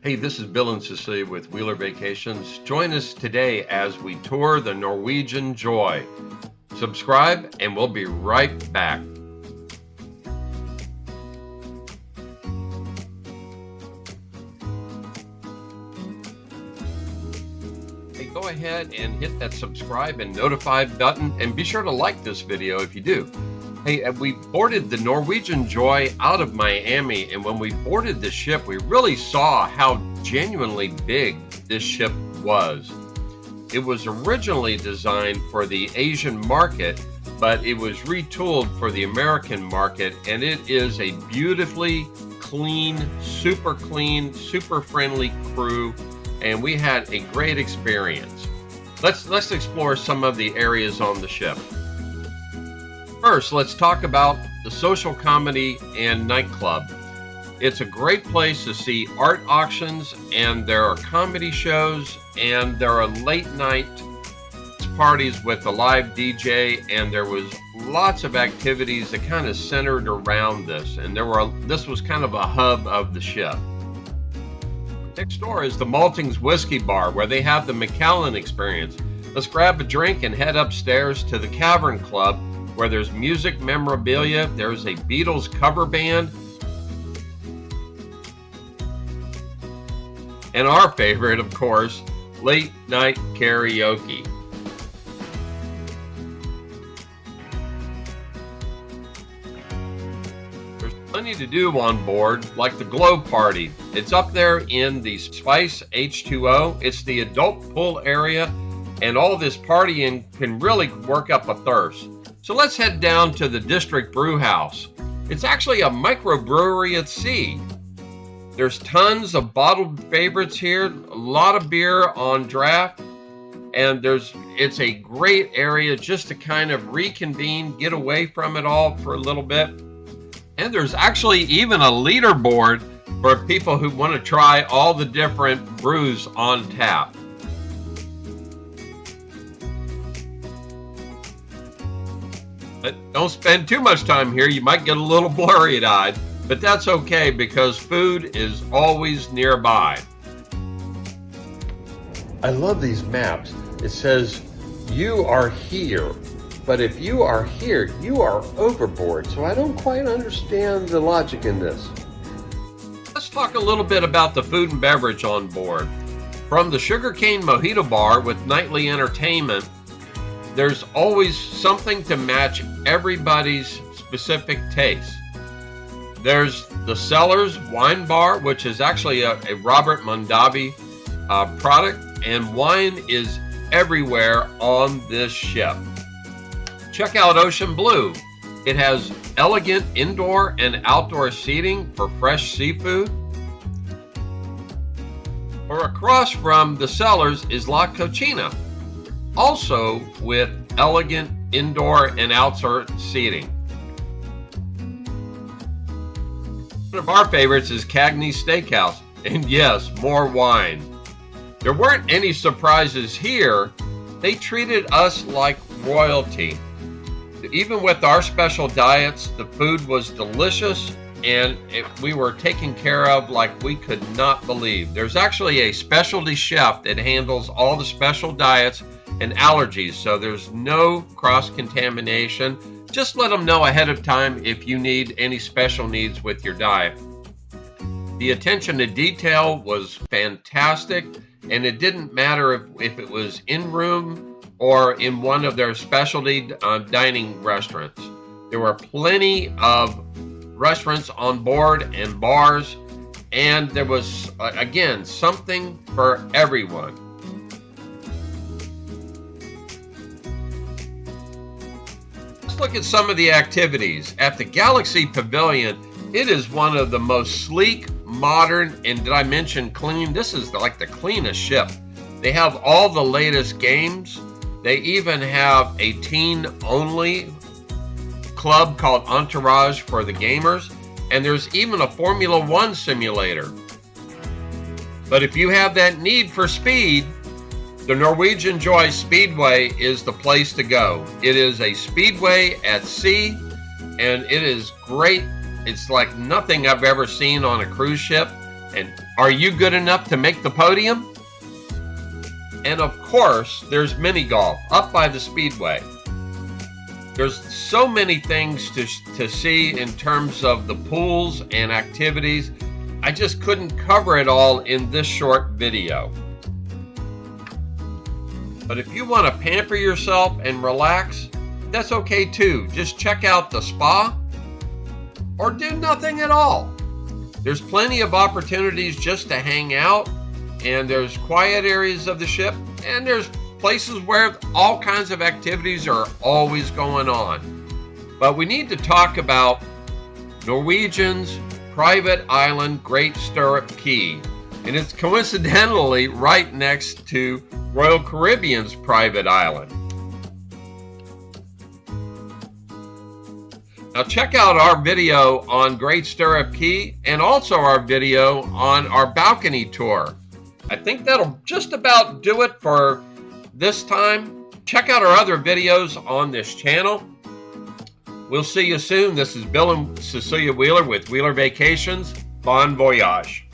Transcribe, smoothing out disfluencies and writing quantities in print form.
Hey, this is Bill and Cecilia with Wheeler Vacations. Join us today as we tour the Norwegian Joy. Subscribe and we'll be right back. Hey, go ahead and hit that subscribe and notified button, and be sure to like this video if you do. Hey, we boarded the Norwegian Joy out of Miami, and when we boarded the ship, we really saw how genuinely big this ship was. It was originally designed for the Asian market, but it was retooled for the American market, and it is a beautifully clean, super friendly crew, and we had a great experience. Let's explore some of the areas on the ship. First, let's talk about the Social Comedy and Nightclub. It's a great place to see art auctions, and there are comedy shows, and there are late night parties with a live DJ, and there was lots of activities that kind of centered around this, and this was kind of a hub of the ship. Next door is the Maltings Whiskey Bar, where they have the Macallan experience. Let's grab a drink and head upstairs to the Cavern Club, where there's music memorabilia, there's a Beatles cover band, and our favorite, of course, late night karaoke. There's plenty to do on board, like the Glow Party. It's up there in the Spice H2O. It's the adult pool area, and all this partying can really work up a thirst. So let's head down to the District Brew House. It's actually a microbrewery at sea. There's tons of bottled favorites here, a lot of beer on draft, and it's a great area just to kind of reconvene, get away from it all for a little bit. And there's actually even a leaderboard for people who want to try all the different brews on tap. But don't spend too much time here. You might get a little blurry-eyed, but that's okay because food is always nearby. I love these maps. It says, you are here, but if you are here, you are overboard. So I don't quite understand the logic in this. Let's talk a little bit about the food and beverage on board. From the Sugarcane Mojito Bar with nightly entertainment, there's always something to match everybody's specific taste. There's the Cellars Wine Bar, which is actually a Robert Mondavi product, and wine is everywhere on this ship. Check out Ocean Blue. It has elegant indoor and outdoor seating for fresh seafood. Or across from the Cellars is La Cocina, also with elegant indoor and outdoor seating. One of our favorites is Cagney's Steakhouse, and yes, more wine. There weren't any surprises here. They treated us like royalty. Even with our special diets, the food was delicious, and we were taken care of like we could not believe. There's actually a specialty chef that handles all the special diets and allergies, so there's no cross-contamination. Just let them know ahead of time if you need any special needs with your diet. The attention to detail was fantastic, and it didn't matter if it was in-room or in one of their specialty dining restaurants. There were plenty of restaurants on board and bars, and there was, again, something for everyone. Look at some of the activities. At the Galaxy Pavilion, it is one of the most sleek, modern, and did I mention clean? This is like the cleanest ship. They have all the latest games. They even have a teen-only club called Entourage for the gamers, and there's even a Formula One simulator. But if you have that need for speed, the Norwegian Joy Speedway is the place to go. It is a speedway at sea, and it is great. It's like nothing I've ever seen on a cruise ship. And are you good enough to make the podium? And of course, there's mini golf up by the Speedway. There's so many things to see in terms of the pools and activities. I just couldn't cover it all in this short video. But if you want to pamper yourself and relax, that's okay too. Just check out the spa or do nothing at all. There's plenty of opportunities just to hang out, and there's quiet areas of the ship, and there's places where all kinds of activities are always going on. But we need to talk about Norwegian's private island, Great Stirrup Cay. And it's coincidentally right next to Royal Caribbean's private island. Now check out our video on Great Stirrup Cay and also our video on our balcony tour. I think that'll just about do it for this time. Check out our other videos on this channel. We'll see you soon. This is Bill and Cecilia Wheeler with Wheeler Vacations. Bon voyage.